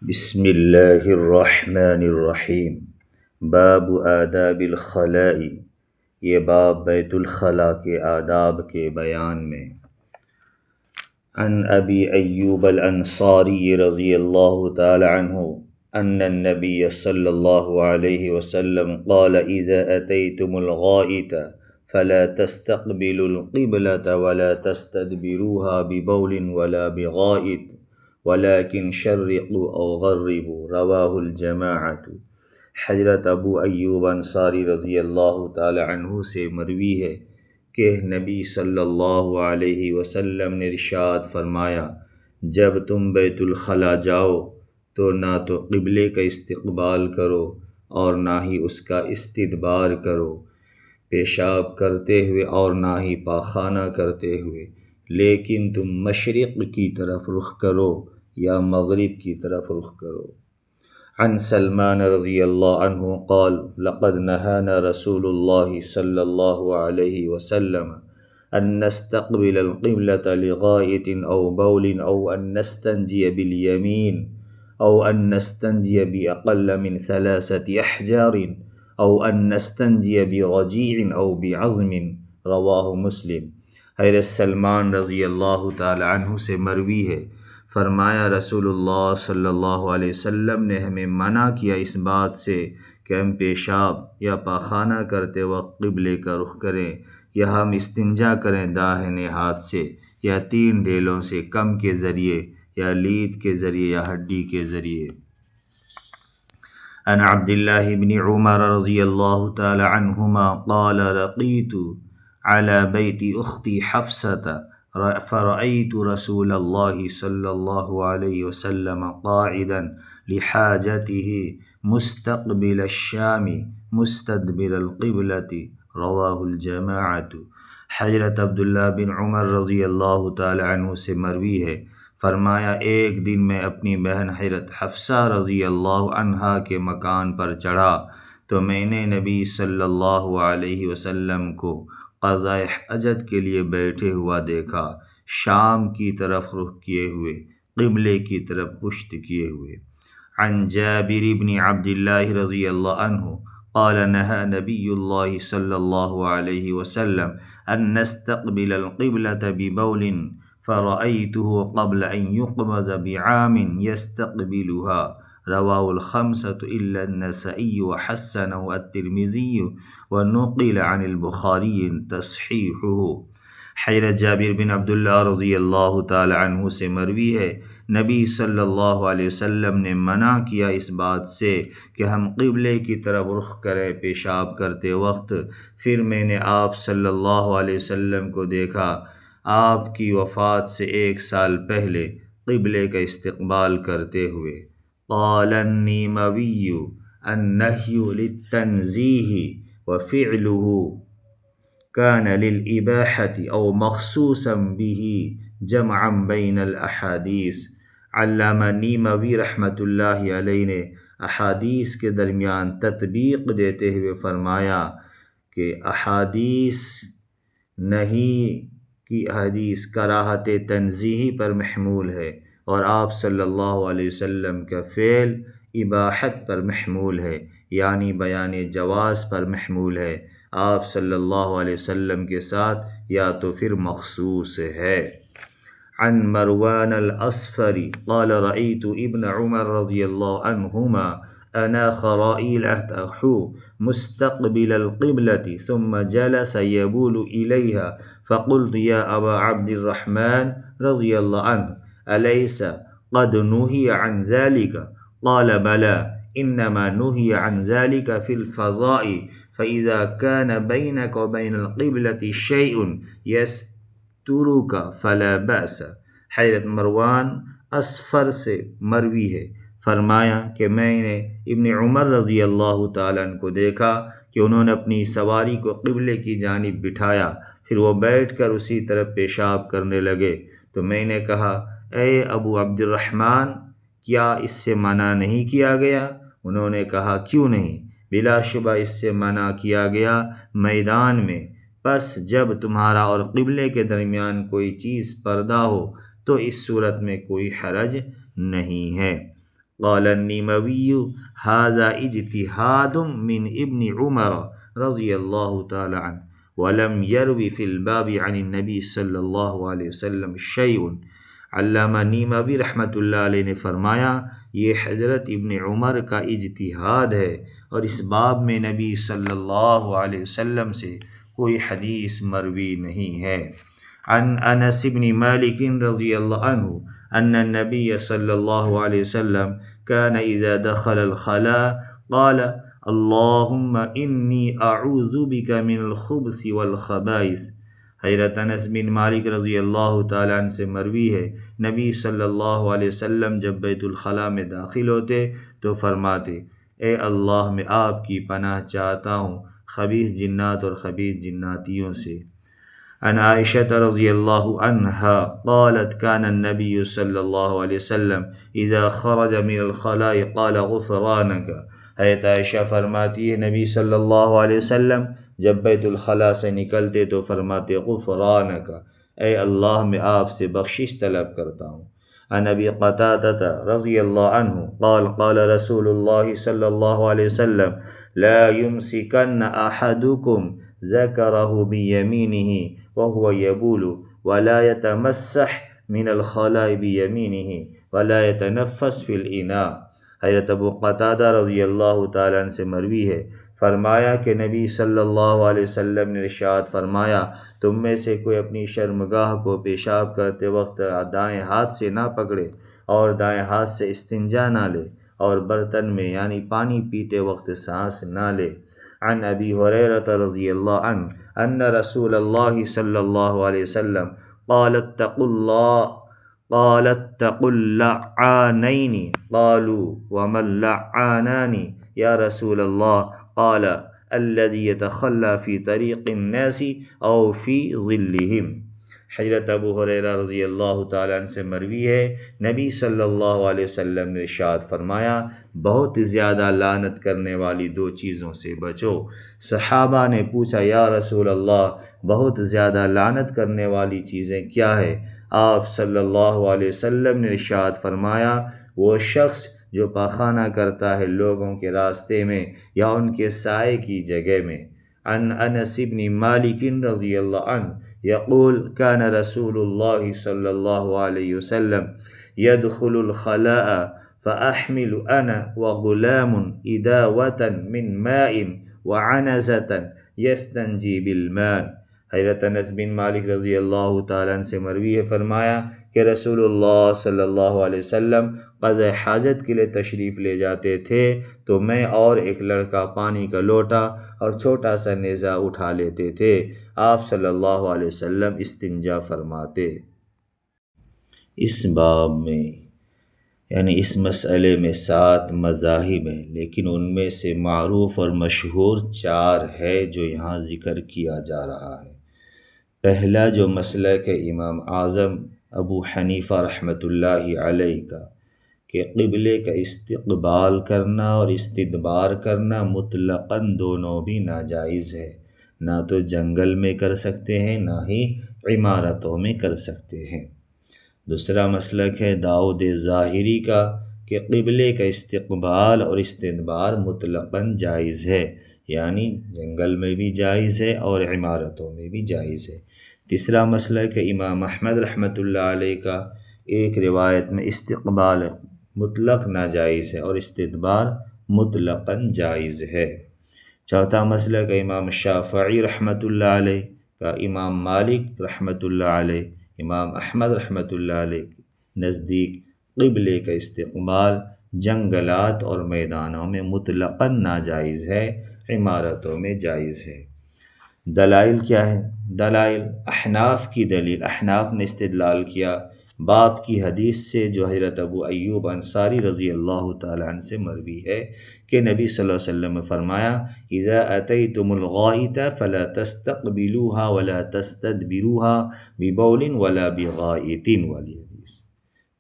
بسم اللہ الرحمن الرحیم۔ باب آداب الخلاء، یہ باب بیت الخلاء کے آداب کے بیان میں۔ عن ابی ایوب الانصاری رضی اللہ تعالی عنہ ان النبی صلی اللہ علیہ وسلم قال اذا اتیتم الغائط فلا تستقبلوا القبلة ولا تستدبروها ببول ولا بغائط ولیکن شرقوا او غربوا رواہ الجماعۃ۔ حضرت ابو ایوب انصاری رضی اللہ تعالی عنہ سے مروی ہے کہ نبی صلی اللہ علیہ وسلم نے ارشاد فرمایا، جب تم بیت الخلاء جاؤ تو نہ تو قبلے کا استقبال کرو اور نہ ہی اس کا استدبار کرو، پیشاب کرتے ہوئے اور نہ ہی پاخانہ کرتے ہوئے، لیکن تم مشرق کی طرف رخ کرو یا مغرب کی طرف رخ کرو۔ عن سلمان رضی اللہ عنہ قال لقد نهانا رسول اللہ صلی اللہ علیہ وسلم ان نستقبل القبلة لغائط او بول او ان نستنجی بالیمین او ان نستنجی باقل من 3 احجار او ان نستنجی برجیع او بعظم، رواہ مسلم۔ حضرت سلمان رضی اللہ تعالی عنہ سے مروی ہے، فرمایا رسول اللہ صلی اللہ علیہ وسلم نے ہمیں منع کیا اس بات سے کہ ہم پیشاب یا پاخانہ کرتے وقت قبلے کا رخ کریں یا ہم استنجا کریں داہنے ہاتھ سے یا 3 ڈیلوں سے کم کے ذریعے یا لید کے ذریعے یا ہڈی کے ذریعے۔ عن عبداللہ بن عمر رضی اللہ تعالی عنہما قال رقیت على بیت اختی حفصة فرأيت رسول الله صلى الله عليه وسلم قاعدا لحاجته مستقبل الشام مستدبر القبلة، رواہ الجماعۃ۔ حضرت عبداللہ بن عمر رضی اللہ تعالی عنہ سے مروی ہے، فرمایا ایک دن میں اپنی بہن حضرت حفصہ رضی اللہ عنہا کے مکان پر چڑھا تو میں نے نبی صلی اللہ علیہ وسلم کو قضاء حاجت کے لیے بیٹھے ہوا دیکھا، شام کی طرف رخ کیے ہوئے، قبلے کی طرف پشت کیے ہوئے۔ عن جابر بن عبداللہ رضی اللہ عنہ قال نهى نبی اللہ صلی اللہ علیہ وسلم ان نستقبل القبلة ببول فرأيته قبل ان يقبض بعام يستقبلها، رواہ الخمسة الا النسائی وحسنہ الترمذی ونقل عن البخاری تصحیحہ۔ حضرت جابر بن عبداللہ رضی اللہ تعالی عنہ سے مروی ہے، نبی صلی اللہ علیہ وسلم نے منع کیا اس بات سے کہ ہم قبلے کی طرف رخ کریں پیشاب کرتے وقت۔ پھر میں نے آپ صلی اللہ علیہ وسلم کو دیکھا آپ کی وفات سے 1 سال پہلے قبلے کا استقبال کرتے ہوئے۔ قال النیموی النہی للتنزیہ وفعلہ كان للإباحة أو مخصوصا به جمعا بین الاحادیث۔ علامہ نیموی رحمۃ اللہ علیہ نے احادیث کے درمیان تطبیق دیتے ہوئے فرمایا کہ احادیث نہیں کی حدیث کراہت تنزیہی پر محمول ہے اور آپ صلی اللہ علیہ وسلم کا فعل اباحت پر محمول ہے، یعنی بیان جواز پر محمول ہے، آپ صلی اللہ علیہ وسلم کے ساتھ یا تو پھر مخصوص ہے۔ عن مروان الاصفری قال رأيت ابن عمر رضی اللہ عنہما اناخ راحلته مستقبل القبلة ثم جلس يبول إليها فقلت يا أبا عبد الرحمن رضی اللہ عنہ أليس قد نهي عن ذلك؟ قال بلى إنما نهي عن ذلك في الفضاء فإذا كان بينك وبين القبلة شيء يسترك فلا بأس۔ حضرت مروان اصفر سے مروی ہے، فرمایا کہ میں نے ابن عمر رضی اللہ تعالیٰ عنہ کو دیکھا کہ انہوں نے اپنی سواری کو قبلے کی جانب بٹھایا، پھر وہ بیٹھ کر اسی طرف پیشاب کرنے لگے تو میں نے کہا اے ابو عبد الرحمن، کیا اس سے منع نہیں کیا گیا؟ انہوں نے کہا کیوں نہیں، بلا شبہ اس سے منع کیا گیا میدان میں، پس جب تمہارا اور قبلے کے درمیان کوئی چیز پردہ ہو تو اس صورت میں کوئی حرج نہیں ہے۔ قال النموي هذا اجتهاد من ابن عمر رضی اللہ تعالی عنہ ولم يروي في الباب عن النبي صلی اللہ علیہ وسلم شيء۔ علامہ نیموی رحمۃ اللہ علیہ نے فرمایا یہ حضرت ابن عمر کا اجتہاد ہے اور اس باب میں نبی صلی اللہ علیہ وسلم سے کوئی حدیث مروی نہیں ہے۔ عن انس بن مالک رضی اللہ عنہ ان النبی صلی اللہ علیہ وسلم كان اذا دخل الخلاء قال اللهم انی اعوذ بک من الخبث والخبائث۔ حضرت انس بن مالک رضی اللہ تعالیٰ عنہ سے مروی ہے نبی صلی اللہ علیہ وسلم جب بیت الخلاء میں داخل ہوتے تو فرماتے اے اللہ میں آپ کی پناہ چاہتا ہوں خبیث جنات اور خبیث جناتیوں سے۔ عن عائشة رضی اللہ عنہا قالت كان النبي صلی اللہ علیہ وسلم اذا خرج من الخلاء قال غفرانك۔ حضرت عائشہ فرماتی ہے نبی صلی اللہ علیہ وسلم جب بیت الخلاء سے نکلتے تو فرماتے غفرانک، اے اللہ میں آپ سے بخشش طلب کرتا ہوں۔ عن ابی قتادہ رضی اللہ عنہ قال قال رسول اللہ صلی اللہ علیہ وسلم لا يمسكن احدكم ذكره بيمينه وهو يبول ولا يتمسح من الخلاء بيمينه ولا يتنفس في الاناء۔ حضرت ابو قتادہ رضی اللہ تعالیٰ عنہ سے مروی ہے فرمایا کہ نبی صلی اللہ علیہ وسلم نے ارشاد فرمایا تم میں سے کوئی اپنی شرمگاہ کو پیشاب کرتے وقت دائیں ہاتھ سے نہ پکڑے اور دائیں ہاتھ سے استنجا نہ لے اور برتن میں یعنی پانی پیتے وقت سانس نہ لے۔ عن ابی ہریرہ رضی اللہ عنہ ان رسول اللہ صلی اللہ علیہ وسلم قال اتقوا اللعانین قالوا وما اللعانان یا رسول اللہ قال الذي يتخلى في طريق الناس او في ظلهم۔ حضرت ابو ہریرہ رضی اللہ تعالیٰ عنہ سے مروی ہے نبی صلی اللہ علیہ وسلم نے ارشاد فرمایا بہت زیادہ لعنت کرنے والی دو چیزوں سے بچو۔ صحابہ نے پوچھا یا رسول اللہ بہت زیادہ لعنت کرنے والی چیزیں کیا ہے؟ آپ صلی اللہ علیہ وسلم نے ارشاد فرمایا وہ شخص جو پاخانہ کرتا ہے لوگوں کے راستے میں یا ان کے سائے کی جگہ میں۔ عن انس بن مالک رضی اللہ عنہ یقول كان رسول اللہ صلی اللہ علیہ وسلم يدخل الخلاء فأحمل أنا وغلام إداوة من ماء وعنزة يستنجي بالماء۔ حضرت انس بن مالک رضی اللہ تعالیٰ عنہ سے مروی ہے فرمایا کہ رسول اللہ صلی اللہ علیہ وسلم قضاء حاجت کے لیے تشریف لے جاتے تھے تو میں اور ایک لڑکا پانی کا لوٹا اور چھوٹا سا نیزہ اٹھا لیتے تھے۔ آپ صلی اللہ علیہ وسلم استنجا فرماتے۔ اس باب میں یعنی اس مسئلے میں 7 مذاہب ہیں لیکن ان میں سے معروف اور مشہور 4 ہے جو یہاں ذکر کیا جا رہا ہے۔ پہلا جو مسلک ہے امام اعظم ابو حنیفہ رحمۃ اللہ علیہ کا کہ قبلے کا استقبال کرنا اور استدبار کرنا مطلقاً دونوں بھی ناجائز ہے، نہ تو جنگل میں کر سکتے ہیں نہ ہی عمارتوں میں کر سکتے ہیں۔ دوسرا مسلک ہے داؤد ظاہری کا کہ قبلے کا استقبال اور استدبار مطلقاً جائز ہے، یعنی جنگل میں بھی جائز ہے اور عمارتوں میں بھی جائز ہے۔ تیسرا مسلک ہے امام احمد رحمۃ اللہ علیہ کا، ایک روایت میں استقبال مطلق ناجائز ہے اور استدبار مطلقاً جائز ہے۔ چوتھا مسلک ہے امام شافعی رحمۃ اللہ علیہ کا، امام مالک رحمۃ اللہ علیہ، امام احمد رحمۃ اللہ علیہ کے نزدیک قبلے کا استقبال جنگلات اور میدانوں میں مطلقاً ناجائز ہے، عمارتوں میں جائز ہے۔ دلائل کیا ہے؟ دلائل احناف کی دلیل، احناف نے استدلال کیا باب کی حدیث سے جو حضرت ابو ایوب انصاری رضی اللہ تعالیٰ عنہ سے مروی ہے کہ نبی صلی اللہ علیہ وسلم نے فرمایا اذا اتیتم الغائط فلا تستقبلوها ولا تستدبروها ببول ولا بغائط، والی حدیث۔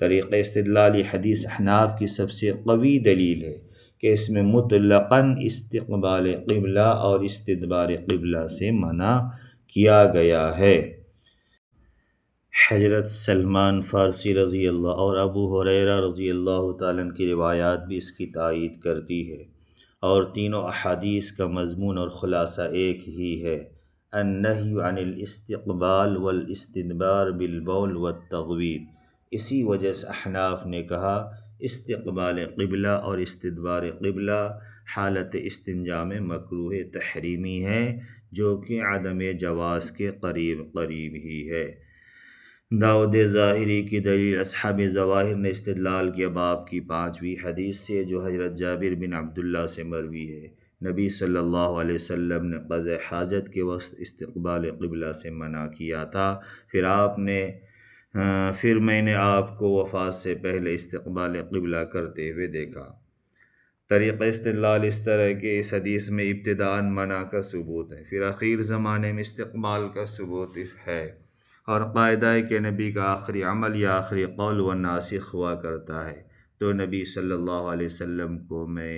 طریق استدلالی حدیث احناف کی سب سے قوی دلیل ہے کہ اس میں مطلقاً استقبال قبلہ اور استدبار قبلہ سے منع کیا گیا ہے۔ حضرت سلمان فارسی رضی اللہ اور ابو ہریرہ رضی اللہ تعالیٰ عنہ کی روایات بھی اس کی تائید کرتی ہے، اور تینوں احادیث کا مضمون اور خلاصہ ایک ہی ہے: النہی عن الاستقبال والاستدبار بالبول والتغوید۔ اسی وجہ سے احناف نے کہا استقبال قبلہ اور استدبار قبلہ حالت استنجا میں مکروہ تحریمی ہے، جو کہ عدم جواز کے قریب قریب ہی ہے۔ داؤد ظاہری کی دلیل اصحاب ظواہر نے استدلال کیا باب کی 5ویں حدیث سے، جو حضرت جابر بن عبداللہ سے مروی ہے۔ نبی صلی اللہ علیہ وسلم نے قضاء حاجت کے وقت استقبال قبلہ سے منع کیا تھا، پھر میں نے آپ کو وفات سے پہلے استقبال قبلہ کرتے ہوئے دیکھا۔ طریقہ استدلال اس طرح کہ اس حدیث میں ابتداءً منع کا ثبوت ہے، پھر اخیر زمانے میں استقبال کا ثبوت ہے، اور قاعدہ ہے کہ نبی کا آخری عمل یا آخری قول و ناسخ ہوا کرتا ہے، تو نبی صلی اللہ علیہ وسلم کو میں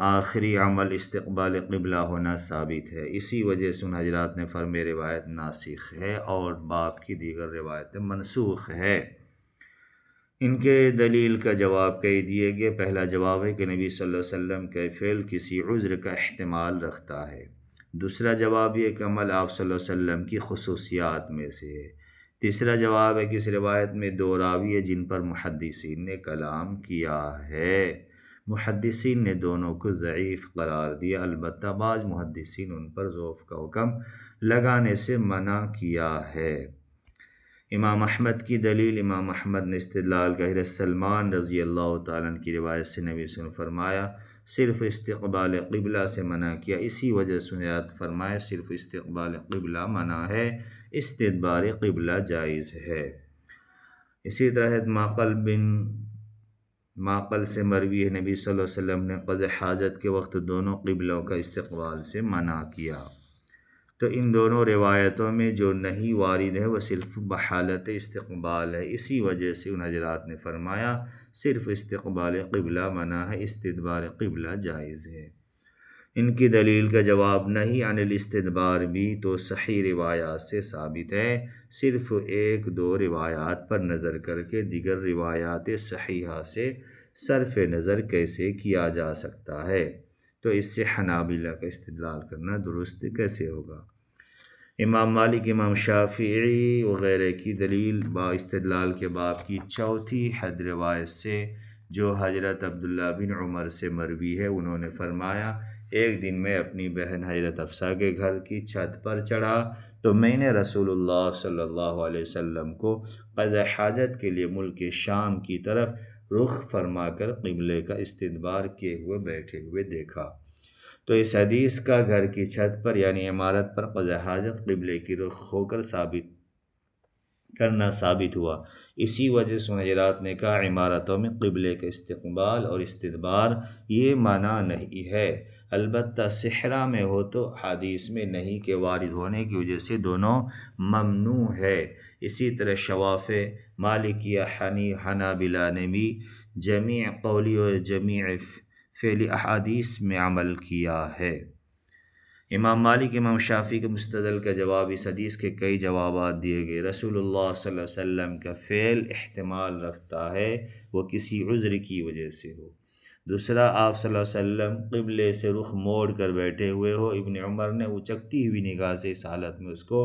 آخری عمل استقبال قبلہ ہونا ثابت ہے۔ اسی وجہ سے ان حضرات نے فرمایا روایت ناسخ ہے اور باب کی دیگر روایتیں منسوخ ہے۔ ان کے دلیل کا جواب کئی دیے گئے۔ پہلا جواب ہے کہ نبی صلی اللہ علیہ وسلم کا فعل کسی عذر کا احتمال رکھتا ہے۔ دوسرا جواب یہ کہ عمل آپ صلی اللہ علیہ وسلم کی خصوصیات میں سے ہے۔ تیسرا جواب ہے کہ اس روایت میں دو راوی ہیں جن پر محدثین نے کلام کیا ہے۔ محدثین نے دونوں کو ضعیف قرار دیا، البتہ بعض محدثین ان پر ضعف کا حکم لگانے سے منع کیا ہے۔ امام احمد کی دلیل، امام احمد نے استدلال کا حضرت سلمان رضی اللہ تعالیٰ عنہ کی روایت سے نبی صلی اللہ علیہ وسلم نے فرمایا صرف استقبال قبلہ سے منع کیا، اسی وجہ سے فرمایا صرف استقبال قبلہ منع ہے، استدبار قبلہ جائز ہے۔ اسی طرح معقل سے مروی ہے نبی صلی اللہ علیہ وسلم نے قضاء حاجت کے وقت دونوں قبلوں کا استقبال سے منع کیا، تو ان دونوں روایتوں میں جو نہیں وارد ہے وہ صرف بحالت استقبال ہے، اسی وجہ سے ان حضرات نے فرمایا صرف استقبال قبلہ منع ہے، استدبار قبلہ جائز ہے۔ ان کی دلیل کا جواب نہیں عن الاستدبار بھی تو صحیح روایات سے ثابت ہے، صرف ایک دو روایات پر نظر کر کے دیگر روایات صحیحہ سے صرف نظر کیسے کیا جا سکتا ہے، تو اس سے حنابلہ کا استدلال کرنا درست کیسے ہوگا؟ امام مالک، امام شافعی وغیرہ کی دلیل با استدلال کے باب کی چوتھی حد روایت سے، جو حضرت عبداللہ بن عمر سے مروی ہے، انہوں نے فرمایا ایک دن میں اپنی بہن حضرت حفصہ کے گھر کی چھت پر چڑھا تو میں نے رسول اللہ صلی اللہ علیہ وسلم کو قضاء حاجت کے لیے ملک شام کی طرف رخ فرما کر قبلے کا استدبار کیے ہوئے بیٹھے ہوئے دیکھا، تو اس حدیث کا گھر کی چھت پر یعنی عمارت پر قضاء حاجت قبلے کی رخ ہو کر ثابت ہوا۔ اسی وجہ سے حضرات نے کہا عمارتوں میں قبلے کا استقبال اور استدبار یہ منع نہیں ہے، البتہ صحرا میں ہو تو حدیث میں نہیں کے وارد ہونے کی وجہ سے دونوں ممنوع ہے۔ اسی طرح شوافع، مالکیہ، حنابلہ نے بھی جمیع قولی و جمیع فعلی احادیث میں عمل کیا ہے۔ امام مالک، امام شافعی کے مستدل کا جواب، اس حدیث کے کئی جوابات دیے گئے۔ رسول اللہ صلی اللہ علیہ وسلم کا فعل احتمال رکھتا ہے وہ کسی عذر کی وجہ سے ہو۔ دوسرا، آپ صلی اللہ علیہ وسلم قبلے سے رخ موڑ کر بیٹھے ہوئے ہو، ابن عمر نے اچکتی ہوئی نگاہ سے اس حالت میں اس کو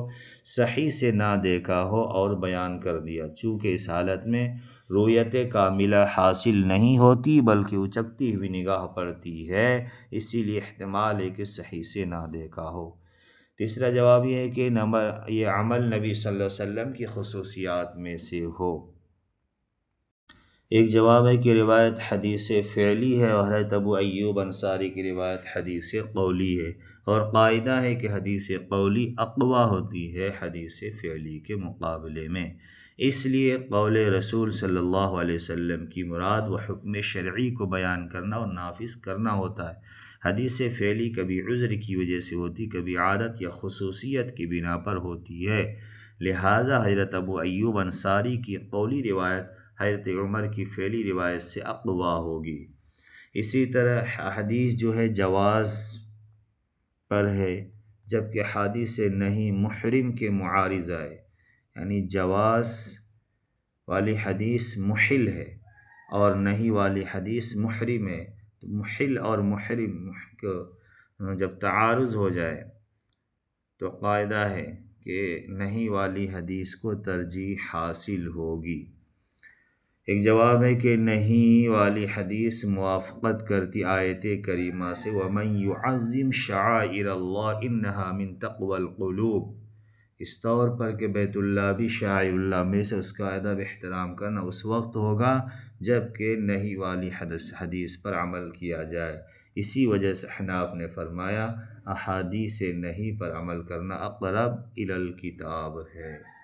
صحیح سے نہ دیکھا ہو اور بیان کر دیا، چونکہ اس حالت میں رؤیت کاملہ حاصل نہیں ہوتی بلکہ اچکتی ہوئی نگاہ پڑتی ہے، اسی لیے احتمال ہے کہ صحیح سے نہ دیکھا ہو۔ تیسرا جواب یہ ہے کہ یہ عمل نبی صلی اللہ علیہ وسلم کی خصوصیات میں سے ہو۔ ایک جواب ہے کہ روایت حدیث فعلی ہے اور حضرت ابو ایوب انصاری کی روایت حدیث قولی ہے، اور قاعدہ ہے کہ حدیث قولی اقویٰ ہوتی ہے حدیث فعلی کے مقابلے میں، اس لیے قول رسول صلی اللہ علیہ وسلم کی مراد وہ حکم شرعی کو بیان کرنا اور نافذ کرنا ہوتا ہے۔ حدیث فعلی کبھی عذر کی وجہ سے ہوتی، کبھی عادت یا خصوصیت کی بنا پر ہوتی ہے، لہٰذا حضرت ابو ایوب انصاری کی قولی روایت حضرت عمر کی فعلی روایت سے اقویٰ ہوگی۔ اسی طرح حدیث جو ہے جواز پر ہے، جبکہ حدیث نہیں محرم کے معارضہ ہے، یعنی جواز والی حدیث محل ہے اور نہیں والی حدیث محرم ہے، تو محل اور محرم کو جب تعارض ہو جائے تو قاعدہ ہے کہ نہیں والی حدیث کو ترجیح حاصل ہوگی۔ ایک جواب ہے کہ نہیں والی حدیث موافقت کرتی آیت کریمہ سے، وَمَن يُعَظِّمْ شَعَائِرَ اللَّهِ إِنَّهَا مِن تَقْوَى الْقُلُوبِ، اس طور پر کہ بیت اللہ بھی شاعر اللہ میں سے، اس کا ادب احترام کرنا اس وقت ہوگا جب کہ نہیں والی حدیث پر عمل کیا جائے۔ اسی وجہ سے حناف نے فرمایا احادیث نہیں پر عمل کرنا اقرب الی الکتاب ہے۔